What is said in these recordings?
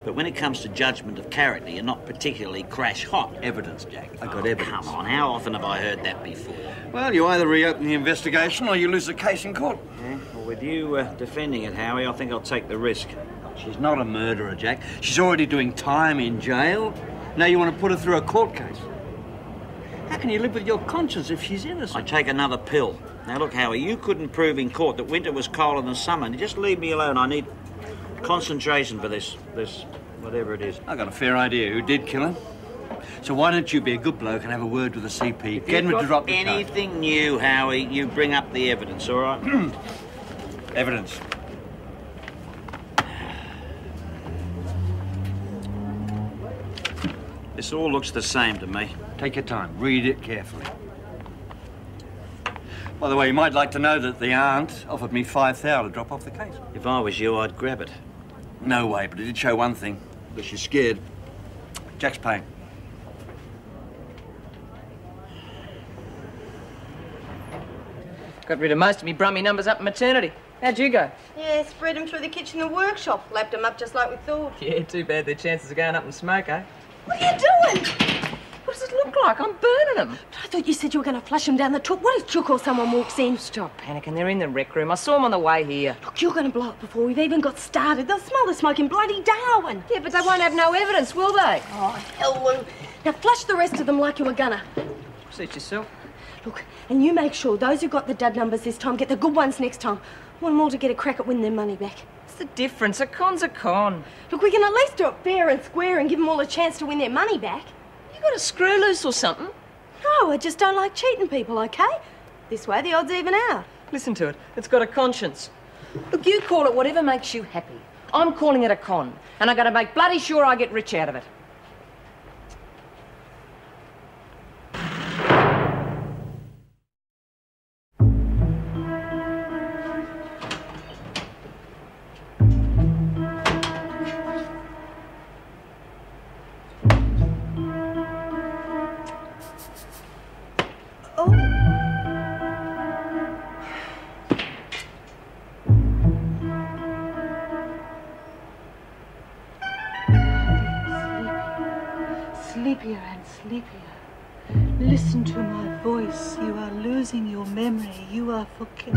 But when it comes to judgment of character, you're not particularly crash-hot. Evidence, Jack. I got evidence. Come on, how often have I heard that before? Well, you either reopen the investigation or you lose the case in court. Yeah, well, with you defending it, Howie, I think I'll take the risk. She's not a murderer, Jack. She's already doing time in jail. Now you want to put her through a court case. How can you live with your conscience if she's innocent? I take another pill. Now, look, Howie, you couldn't prove in court that winter was colder than summer. Just leave me alone. I need concentration for this whatever it is. I got a fair idea who did kill him. So why don't you be a good bloke and have a word with the CP? Get him to drop the anything new, Howie, you bring up the evidence, all right? Evidence. This all looks the same to me. Take your time. Read it carefully. By the way, you might like to know that the aunt offered me $5,000 to drop off the case. If I was you, I'd grab it. No way, but it did show one thing. That she's scared. Jack's paying. Got rid of most of me brummy numbers up in maternity. How'd you go? Yeah, spread them through the kitchen and workshop. Lapped them up just like we thought. Yeah, too bad their chances of going up in smoke, eh? What are you doing? What does it look like? I'm burning them. But I thought you said you were going to flush them down the took. What if Chook or someone walks in? Stop panicking. They're in the rec room. I saw them on the way here. Look, you're going to blow up before we've even got started. They'll smell the smoke in bloody Darwin. Yeah, but they won't have no evidence, will they? Oh, hell, Lou. Now flush the rest of them like you were gonna. Suit yourself. Look, and you make sure those who got the dud numbers this time get the good ones next time. I want them all to get a crack at winning their money back. What's the difference? A con's a con. Look, we can at least do it fair and square and give them all a chance to win their money back. You got a screw loose or something? No, I just don't like cheating people, OK? This way the odds even out. Listen to it. It's got a conscience. Look, you call it whatever makes you happy. I'm calling it a con, and I got to make bloody sure I get rich out of it. Sleepier and sleepier. Listen to my voice. You are losing your memory. You are forgetting.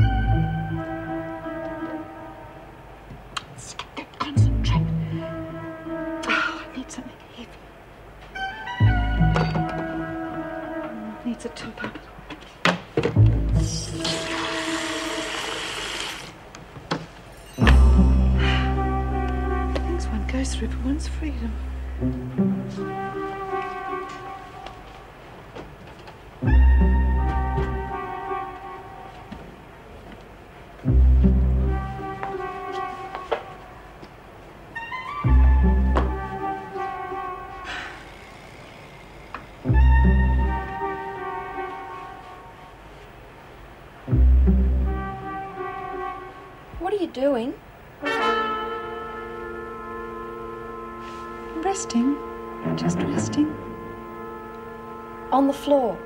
Concentrate. Oh, I need something heavy. Needs a temper. Things one goes through for one's freedom. What are you doing? Resting. Just resting. On the floor.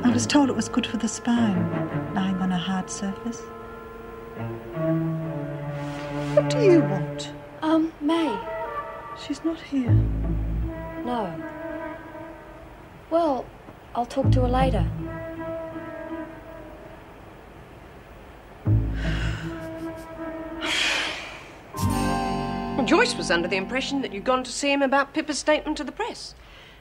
I was told it was good for the spine, lying on a hard surface. What do you want? May. She's not here. No. Well, I'll talk to her later. Joyce was under the impression that you'd gone to see him about Pippa's statement to the press.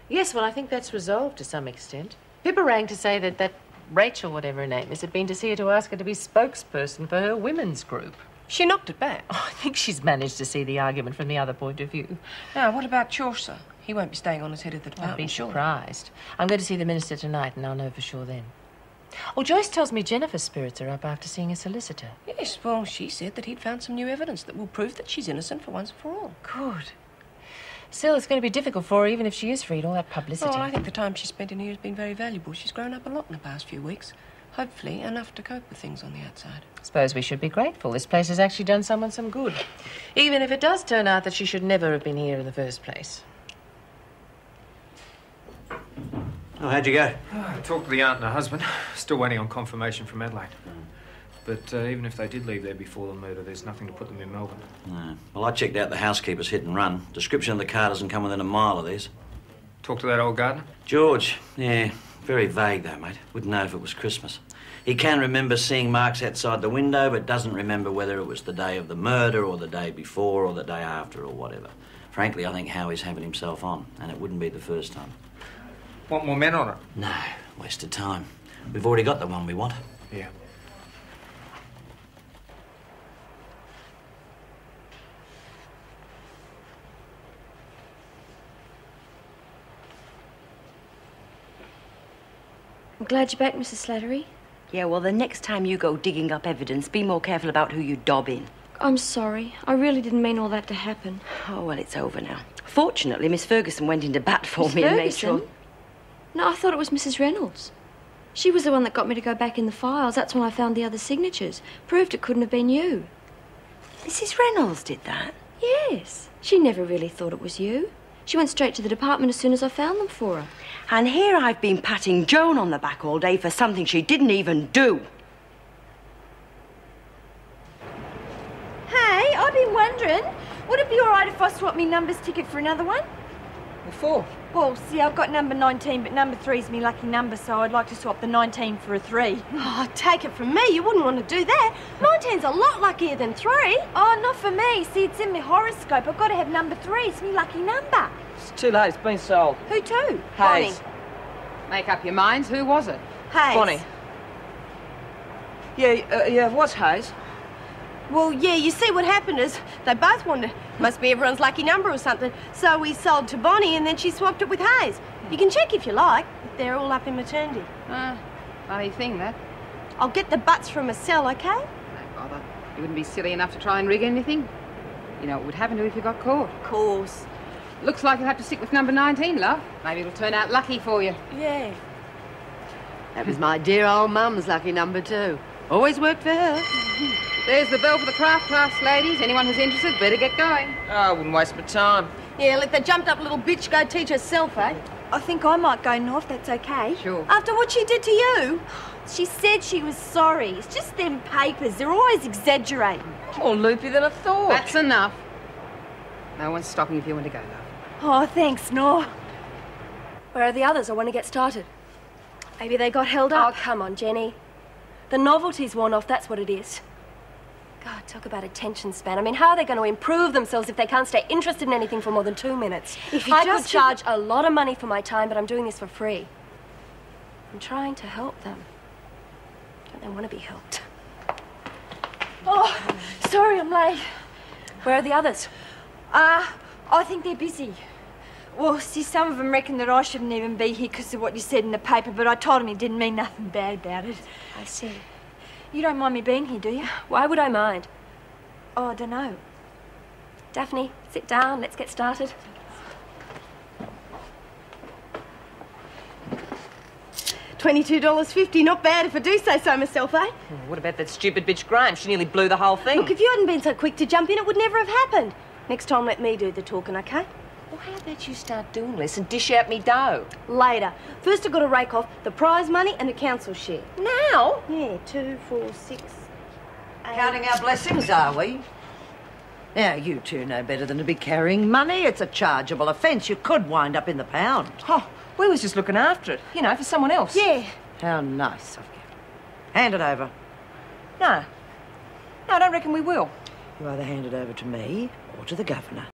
Yes, well, I think that's resolved to some extent. Pippa rang to say that Rachel, whatever her name is, had been to see her to ask her to be spokesperson for her women's group. She knocked it back. Oh, I think she's managed to see the argument from the other point of view. Now, what about Chaucer? He won't be staying on as head of the department. I'd be surprised. I'm going to see the minister tonight, and I'll know for sure then. Oh, Joyce tells me Jennifer's spirits are up after seeing a solicitor. Yes, well, she said that he'd found some new evidence that will prove that she's innocent for once and for all. Good. Still, it's going to be difficult for her, even if she is freed, all that publicity. Oh, I think the time she's spent in here has been very valuable. She's grown up a lot in the past few weeks. Hopefully, enough to cope with things on the outside. I suppose we should be grateful. This place has actually done someone some good. Even if it does turn out that she should never have been here in the first place. Oh, how'd you go? I talked to the aunt and her husband. Still waiting on confirmation from Adelaide. But even if they did leave there before the murder, there's nothing to put them in Melbourne. No. Well, I checked out the housekeeper's hit and run. Description of the car doesn't come within a mile of theirs. Talk to that old gardener? George, yeah. Very vague, though, mate. Wouldn't know if it was Christmas. He can remember seeing marks outside the window, but doesn't remember whether it was the day of the murder or the day before or the day after or whatever. Frankly, I think Howie's having himself on, and it wouldn't be the first time. Want more men on it? No, waste of time. We've already got the one we want. Yeah. I'm glad you're back, Mrs. Slattery. Yeah, well, the next time you go digging up evidence, be more careful about who you dob in. I'm sorry. I really didn't mean all that to happen. Oh, well, it's over now. Fortunately, Miss Ferguson went into bat for Miss me and made Ferguson? sure... No, I thought it was Mrs. Reynolds. She was the one that got me to go back in the files. That's when I found the other signatures. Proved it couldn't have been you. Mrs. Reynolds did that? Yes. She never really thought it was you. She went straight to the department as soon as I found them for her. And here I've been patting Joan on the back all day for something she didn't even do. Hey, I've been wondering, would it be all right if I swap me numbers ticket for another one? What for? Well, see, I've got number 19, but number 3's me lucky number, so I'd like to swap the 19 for a 3. Oh, take it from me, you wouldn't want to do that. 19's a lot luckier than 3. Oh, not for me. See, it's in my horoscope. I've got to have number 3. It's me lucky number. It's too late. It's been sold. Who to? Hayes. Bonnie. Make up your minds. Who was it? Hayes. Bonnie. Yeah, what's Hayes? Well, yeah, you see what happened is they both wanted... Must be everyone's lucky number or something. So we sold to Bonnie and then she swapped it with Hayes. You can check if you like. They're all up in maternity. Funny thing, that. I'll get the butts from a cell, OK? No bother. You wouldn't be silly enough to try and rig anything. You know what would happen to you if you got caught. Of course. Looks like you'll have to stick with number 19, love. Maybe it'll turn out lucky for you. Yeah. That was my dear old mum's lucky number too. Always worked for her. There's the bell for the craft class, ladies. Anyone who's interested, better get going. Oh, I wouldn't waste my time. Yeah, let the jumped-up little bitch go teach herself, eh? I think I might go now, if that's OK. Sure. After what she did to you? She said she was sorry. It's just them papers. They're always exaggerating. More loopy than I thought. That's enough. No one's stopping if you want to go, love. Oh, thanks, Nor. Where are the others? I want to get started. Maybe they got held up. Oh, come on, Jenny. The novelty's worn off, that's what it is. God, talk about attention span. I mean, how are they going to improve themselves if they can't stay interested in anything for more than 2 minutes? I could charge a lot of money for my time, but I'm doing this for free. I'm trying to help them. Don't they want to be helped? Oh, sorry I'm late. Where are the others? I think they're busy. Well, see, some of them reckon that I shouldn't even be here because of what you said in the paper, but I told them he didn't mean nothing bad about it. I see. You don't mind me being here, do you? Why would I mind? Oh, I don't know. Daphne, sit down. Let's get started. $22.50. Not bad if I do say so myself, eh? What about that stupid bitch Graham? She nearly blew the whole thing. Look, if you hadn't been so quick to jump in, it would never have happened. Next time, let me do the talking, OK? Well, how about you start doing this and dish out me dough? Later. First, I've got to rake off the prize money and the council share. Now? Yeah, 2, 4, 6, 8... Counting our blessings, are we? Now, you two know better than to be carrying money. It's a chargeable offence. You could wind up in the pound. Oh, we was just looking after it, you know, for someone else. Yeah. How nice of you. Hand it over. No. No, I don't reckon we will. You either hand it over to me or to the governor.